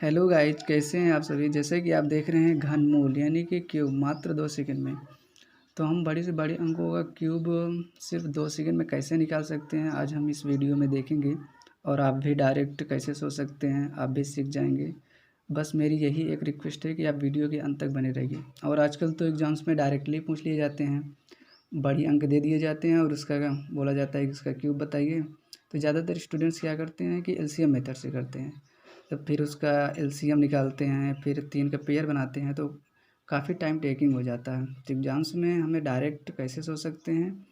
Hello guys, कैसे हैं आप सभी। जैसे कि आप देख रहे हैं घनमूल यानी कि क्यूब मात्र 2 सेकंड में। तो हम बड़ी से बड़ी अंकों का क्यूब सिर्फ 2 सेकंड में कैसे निकाल सकते हैं, आज हम इस वीडियो में देखेंगे। और आप भी डायरेक्ट कैसे सोच सकते हैं, आप भी सीख जाएंगे। बस मेरी यही एक रिक्वेस्ट है कि आप वीडियो के अंत तक बने रहिए। और आजकल तो एग्ज़ाम्स में डायरेक्टली पूछ लिए जाते हैं, बड़ी अंक दे दिए जाते हैं और उसका बोला जाता है कि इसका क्यूब बताइए। तो ज़्यादातर स्टूडेंट्स क्या करते हैं कि एलसीएम मेथड से करते हैं। तो फिर उसका एलसीएम निकालते हैं, फिर 3 का पेयर बनाते हैं, तो काफ़ी टाइम टेकिंग हो जाता है। तो एग्ज़ाम्स में हमें डायरेक्ट कैसे सोच सकते हैं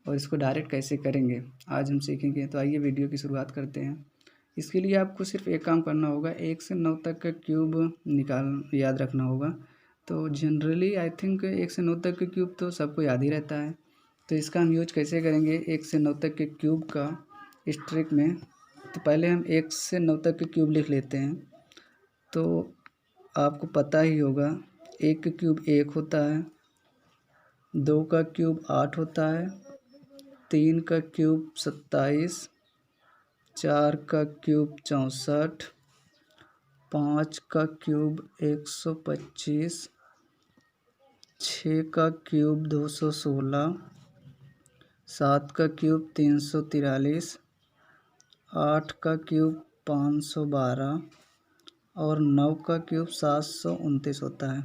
और इसको डायरेक्ट कैसे करेंगे, आज हम सीखेंगे। तो आइए वीडियो की शुरुआत करते हैं। इसके लिए आपको सिर्फ एक काम करना होगा, 1 से 9 तक का क्यूब याद रखना होगा। तो जनरली आई थिंक 1 से 9 तक के क्यूब तो सबको याद ही रहता है। तो इसका हम यूज कैसे करेंगे 1 से 9 तक के क्यूब का इस ट्रिक में। तो पहले हम 1 से 9 तक के क्यूब लिख लेते हैं। तो आपको पता ही होगा, 1 का क्यूब 1 होता है, 2 का क्यूब 8 होता है, 3 का क्यूब 27, 4 का क्यूब 64, 5 का क्यूब 125, 6 का क्यूब 216, 7 का क्यूब 343, 8 का क्यूब 512 और 9 का क्यूब 729 होता है।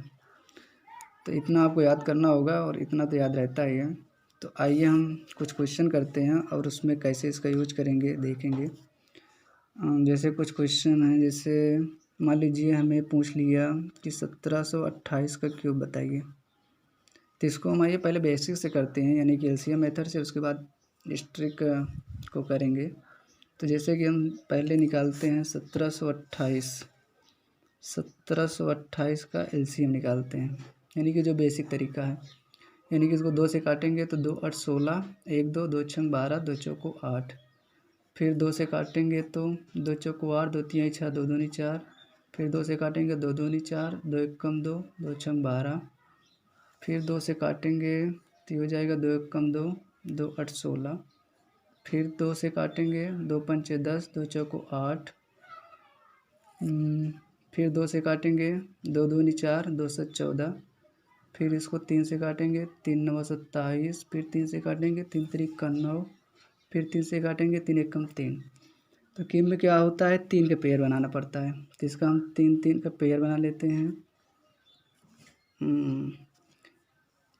तो इतना आपको याद करना होगा और इतना तो याद रहता ही है। तो आइए हम कुछ क्वेश्चन करते हैं और उसमें कैसे इसका यूज करेंगे देखेंगे। जैसे कुछ क्वेश्चन हैं, जैसे मान लीजिए हमें पूछ लिया कि 1728 का क्यूब बताइए। तो इसको हम आइए पहले बेसिक से करते हैं, यानी कि एलसीएम मेथड से, उसके बाद इस ट्रिक को करेंगे। तो जैसे कि हम पहले निकालते हैं 1728 का एलसीएम निकालते हैं, यानी कि जो बेसिक तरीका है। यानी कि इसको 2 से काटेंगे तो 2 8 16, 1 2 2 6 12, 2 चौको 8। फिर 2 से काटेंगे तो 2 चौको 8, 2 3 6, 2 दूनी 4। फिर 2 से काटेंगे 2 दूनी 4, 2 1 कम 2, 2 6 12। फिर 2 से काटेंगे तो हो जाएगा 2 1 कम 2, 2 8 16। फिर 2 से काटेंगे 2 5 10, 2 चौको 8। फिर 2 से काटेंगे 2 दूनी 4, 2 7 14। फिर इसको 3 से काटेंगे 3 9 27। फिर 3 से काटेंगे 3 3 का 9। फिर 3 से काटेंगे 3 1 कम 3। तो क्यूब में क्या होता है, 3 के पेयर बनाना पड़ता है। तो इसका हम 3 3 का पेयर बना लेते हैं।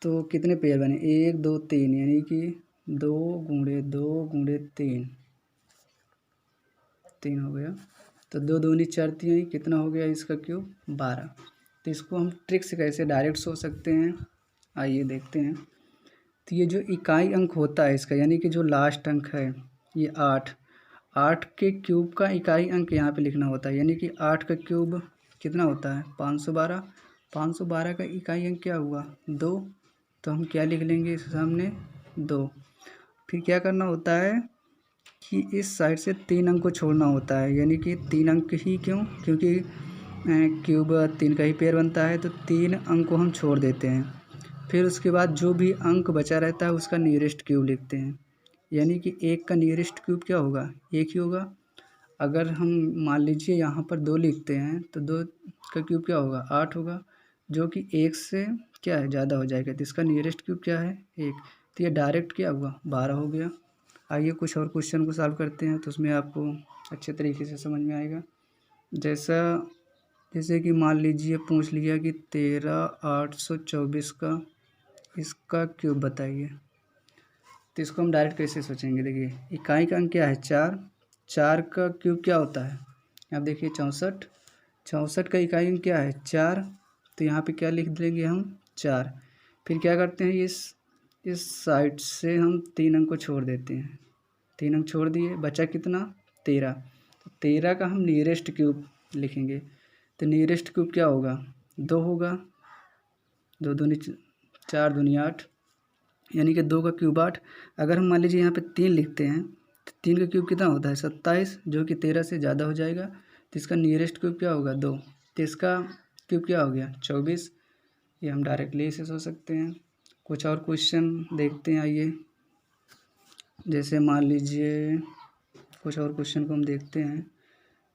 तो कितने पेयर बने, 1 2 3, यानी कि 2 गुणे 2 गुणे 3, 3 हो गया। तो 2 दूनी 4 3, कितना हो गया इसका क्यूब, 12। तो इसको हम ट्रिक से कैसे डायरेक्ट सोच सकते हैं, आइए देखते हैं। तो ये जो इकाई अंक होता है इसका, यानी कि जो लास्ट अंक है ये 8, 8 के क्यूब का इकाई अंक यहाँ पे लिखना होता है। यानी कि 8 का क्यूब कितना होता है, 512। 512 का इकाई अंक क्या हुआ, 2। तो हम क्या लिख लेंगे इसके सामने, 2। फिर क्या करना होता है कि इस साइड से 3 अंक को छोड़ना होता है। यानी कि 3 अंक ही क्यों, क्योंकि क्यूब 3 का ही पेयर बनता है, तो 3 अंक को हम छोड़ देते हैं। फिर उसके बाद जो भी अंक बचा रहता है उसका नियरेस्ट क्यूब लिखते हैं। यानी कि 1 का नियरेस्ट क्यूब क्या होगा, 1 ही होगा। अगर हम मान लीजिए यहाँ पर 2 लिखते हैं तो 2 का क्यूब क्या होगा, 8 होगा, जो कि 1 से क्या है, ज़्यादा हो जाएगा। तो इसका नियरेस्ट क्यूब क्या है, 1। तो ये डायरेक्ट क्या हुआ, 12 हो गया। आइए कुछ और क्वेश्चन को सॉल्व करते हैं, तो उसमें आपको अच्छे तरीके से समझ में आएगा। जैसे कि मान लीजिए पूछ लिया कि 13,824 का इसका क्यूब बताइए। तो इसको हम डायरेक्ट कैसे सोचेंगे, देखिए इकाई का अंक क्या है, 4। 4 का क्यूब क्या होता है, आप देखिए 64। 64 का इकाई अंक क्या है, 4। तो यहाँ पे क्या लिख देंगे हम, 4। फिर क्या करते हैं, इस साइड से हम 3 अंक को छोड़ देते हैं। 3 अंक छोड़ दिए, बचा कितना, 13। तो 13 का हम नियरेस्ट क्यूब लिखेंगे। तो नियरेस्ट क्यूब क्या होगा, 2 होगा। 2 दूनी 4 दूनी 8, यानी कि 2 का क्यूब 8। अगर हम मान लीजिए यहाँ पे 3 लिखते हैं तो 3 का क्यूब कितना होता है, 27, जो कि 13 से ज़्यादा हो जाएगा। तो इसका नियरेस्ट क्यूब क्या होगा, 2। तो इसका क्यूब क्या हो गया, 24। ये हम डायरेक्टली इसे सोच सकते हैं। कुछ और क्वेश्चन देखते हैं, आइए। जैसे मान लीजिए कुछ और क्वेश्चन को हम देखते हैं।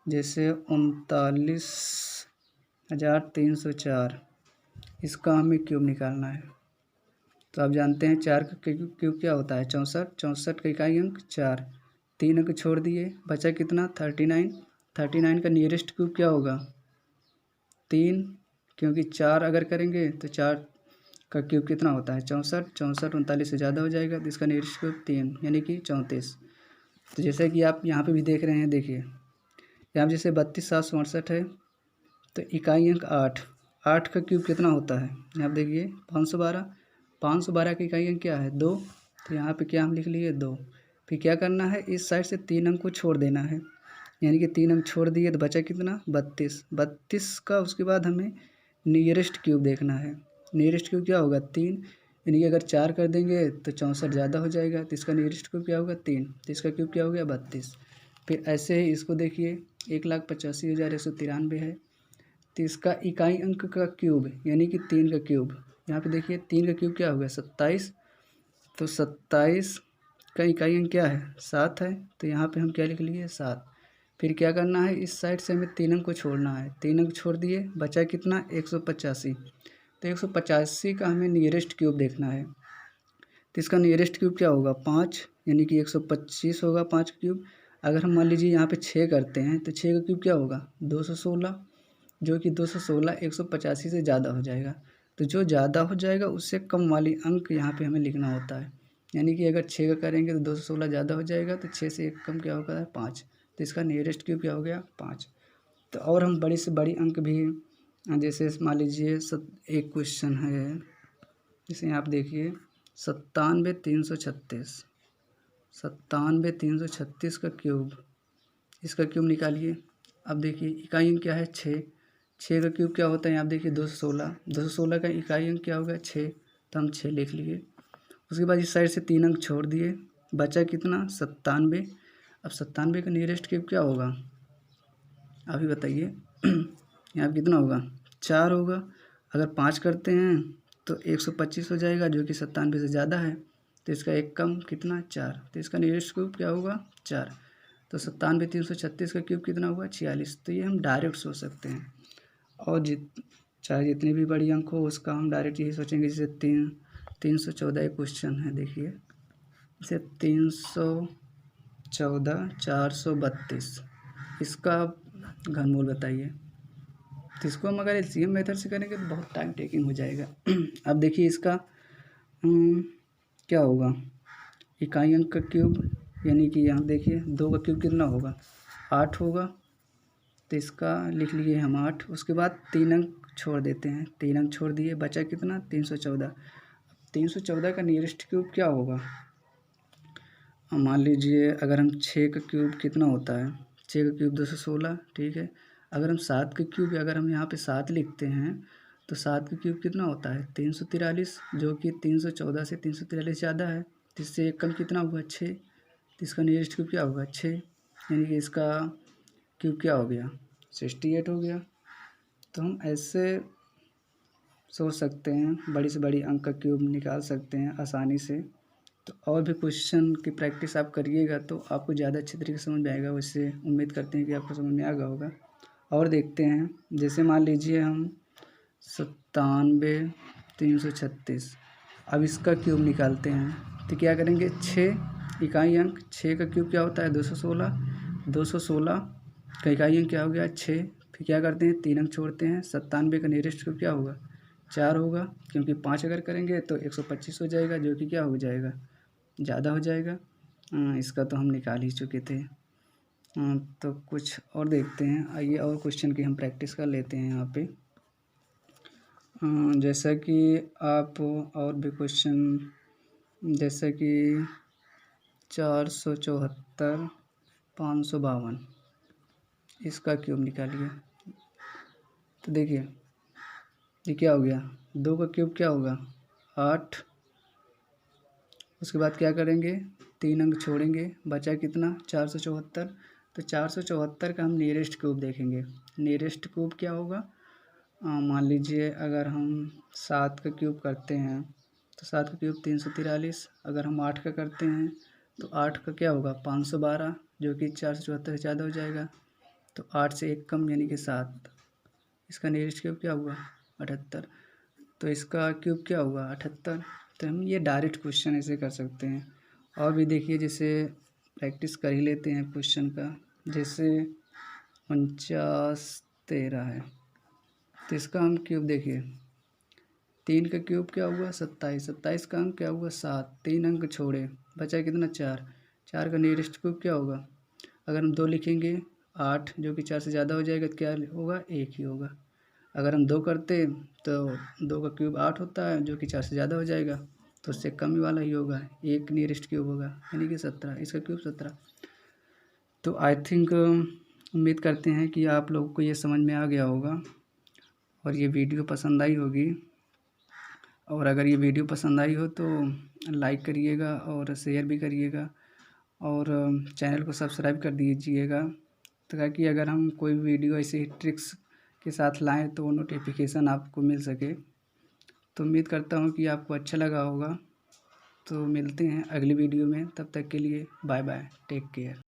जैसे 39,304, इसका हमें क्यूब निकालना है। तो आप जानते हैं 4 का क्यूब क्या होता है 64, 64 का इकाई अंक 4, 3 अंक छोड़ दिए, बचा कितना 39, 39 का नियरेस्ट क्यूब क्या होगा 3, क्योंकि 4 अगर करेंगे तो 4 का क्यूब कितना होता है 64, 64 39 से ज़्यादा हो जाएगा, तो इसका नियरेस्ट क्यूब 3 यानी कि 34। तो जैसे कि आप यहाँ पे भी देख रहे हैं, देखिए यहाँ पे जैसे 32,768 है, तो इकाई अंक 8, 8 का क्यूब कितना होता है यहाँ पे देखिए 512, 512 का इकाई अंक क्या है 2, तो यहाँ पे क्या हम लिख लिए 2। फिर क्या करना है, इस साइड से 3 अंक को छोड़ देना है, यानी कि 3 अंक छोड़ दिए तो बचा कितना 32, 32 का उसके बाद हमें नियरेस्ट क्यूब देखना है। नियरेस्ट क्यूब क्या होगा 3, यानी कि अगर 4 कर देंगे तो 64 ज़्यादा हो जाएगा, तो इसका नियरेस्ट क्यूब क्या होगा 3, तो इसका क्यूब क्या हो गया 32। फिर ऐसे ही इसको देखिए 1,85,193 है, तो इसका इकाई अंक का क्यूब यानी कि 3 का क्यूब, यहाँ पे देखिए 3 का क्यूब क्या हो गया 27, तो 27 का इकाई अंक क्या है 7 है, तो यहाँ पे हम क्या लिख लिए 7। फिर क्या करना है, इस साइड से हमें 3 अंक को छोड़ना है, 3 अंक छोड़ दिए, बचा कितना 185, तो 185 का हमें नियरेस्ट क्यूब देखना है। तो इसका नियरेस्ट क्यूब क्या होगा 5, यानी कि 125 होगा 5 क्यूब। अगर हम मान लीजिए यहाँ पे 6 करते हैं तो 6 का क्यूब क्या होगा 216, जो कि 216 185 से ज़्यादा हो जाएगा। तो जो ज़्यादा हो जाएगा उससे कम वाली अंक यहाँ पे हमें लिखना होता है, यानी कि अगर 6 का करेंगे तो 216 ज़्यादा हो जाएगा, तो 6 से एक कम क्या होगा 5, तो इसका नियरेस्ट क्यूब क्या हो गया 5। तो और हम बड़ी से बड़ी अंक भी, जैसे मान लीजिए एक क्वेश्चन है, जैसे आप देखिए 97,336, 97,336 का क्यूब, इसका क्यूब निकालिए। अब देखिए इकाई अंक क्या है 6, 6 का क्यूब क्या होता है आप देखिए 216, 216 का इकाई अंक क्या होगा 6, तो हम 6 लिख लिए। उसके बाद इस साइड से 3 अंक छोड़ दिए, बचा कितना 97। अब 97 का नियरेस्ट क्यूब क्या होगा अभी बताइए यहाँ कितना होगा 4 होगा, अगर 5 करते हैं तो 125 हो जाएगा, जो कि 97 से ज़्यादा है, तो इसका एक कम कितना 4, तो इसका नियरेस्ट क्यूब क्या होगा 4। तो 97,336 का क्यूब कितना हुआ 46। तो ये हम डायरेक्ट सोच सकते हैं, और चाहे जितनी भी बड़ी अंक हो उसका हम डायरेक्ट यही सोचेंगे। जैसे 314 एक क्वेश्चन है, देखिए जैसे 314 432, इसका घनमूल बताइए। तो इसको हम अगर एलसीएम मेथड से करेंगे तो बहुत टाइम टेकिंग हो जाएगा। अब देखिए इसका क्या होगा इकाई अंक का क्यूब, यानी कि यहाँ देखिए 2 का क्यूब कितना होगा 8 होगा, तो इसका लिख लिए हम 8। उसके बाद 3 अंक छोड़ देते हैं, 3 अंक छोड़ दिए, बचा कितना 314। 314 का नियरेस्ट क्यूब क्या होगा, मान लीजिए अगर हम 6 का क्यूब कितना होता है 6 का क्यूब 216, ठीक है। अगर हम 7 का क्यूब, अगर हम यहाँ पे 7 लिखते हैं तो 7 का क्यूब कितना होता है 343, जो कि 314 से 343 ज़्यादा है, तो इससे एक कम कितना हुआ 6, तो इसका नियरेस्ट क्यूब क्या होगा 6, यानी कि इसका क्यूब क्या हो गया 68 हो गया। तो हम ऐसे सोच सकते हैं, बड़ी से बड़ी अंक का क्यूब निकाल सकते हैं आसानी से। तो और भी क्वेश्चन की प्रैक्टिस आप करिएगा तो आपको ज़्यादा अच्छे तरीके से समझ में आएगा, वैसे उम्मीद करते हैं कि आपको समझ में आ गया होगा। और देखते हैं, जैसे मान लीजिए हम 97,336, अब इसका क्यूब निकालते हैं तो क्या करेंगे 6 इकाई अंक, 6 का क्यूब क्या होता है 216, 216 का इकाई अंक क्या हो गया 6। फिर क्या करते हैं 3 अंक छोड़ते हैं, 97 का नियरेस्ट क्यूब क्या होगा 4 होगा, क्योंकि 5 अगर करेंगे तो 125 हो जाएगा, जो कि क्या हो जाएगा ज़्यादा हो जाएगा। इसका तो हम निकाल ही चुके थे। तो कुछ और देखते हैं, आइए और क्वेश्चन की हम प्रैक्टिस कर लेते हैं यहाँ पे। जैसा कि आप और भी क्वेश्चन, जैसा कि 474 552, इसका क्यूब निकालिए। तो देखिए ये क्या हो गया 2 का क्यूब क्या होगा 8। उसके बाद क्या करेंगे 3 अंक छोड़ेंगे, बचा कितना 474। तो 474 का हम नियरेस्ट क्यूब देखेंगे। नियरेस्ट क्यूब क्या होगा, मान लीजिए अगर हम 7 का क्यूब करते हैं तो 7 का क्यूब 343, अगर हम 8 का करते हैं तो 8 का क्या होगा 512, जो कि 474 से ज़्यादा हो जाएगा। तो 8 से 1 कम यानी कि 7। इसका नियरेस्ट क्यूब क्या हुआ 78। तो इसका क्यूब क्या हुआ 78। तो हम ये डायरेक्ट क्वेश्चन ऐसे कर सकते हैं। और भी देखिए, जैसे प्रैक्टिस कर ही लेते हैं क्वेश्चन का। जैसे 49 13 है, तो इसका हम क्यूब देखिए, 3 का क्यूब क्या हुआ 27। 27 का अंक क्या हुआ 7। 3 अंक छोड़े, बचा कितना 4। 4 का नियरेस्ट क्यूब क्या होगा, अगर हम 2 लिखेंगे 8, जो कि 4 से ज़्यादा हो जाएगा तो क्या होगा 1 ही होगा। अगर हम 2 करते तो 2 का क्यूब 8 होता है, जो कि 4 से ज़्यादा हो जाएगा, तो उससे कम ही वाला ही होगा, 1 नियरेस्ट क्यूब होगा यानी कि 17। इसका क्यूब 17। तो आई थिंक उम्मीद करते हैं कि आप लोगों को ये समझ में आ गया होगा और ये वीडियो पसंद आई होगी। और अगर ये वीडियो पसंद आई हो तो लाइक करिएगा और शेयर भी करिएगा और चैनल को सब्सक्राइब कर दीजिएगा, ताकि अगर हम कोई वीडियो ऐसे ही ट्रिक्स के साथ लाएं तो नोटिफिकेशन आपको मिल सके। तो उम्मीद करता हूँ कि आपको अच्छा लगा होगा। तो मिलते हैं अगली वीडियो में, तब तक के लिए बाय बाय, टेक केयर।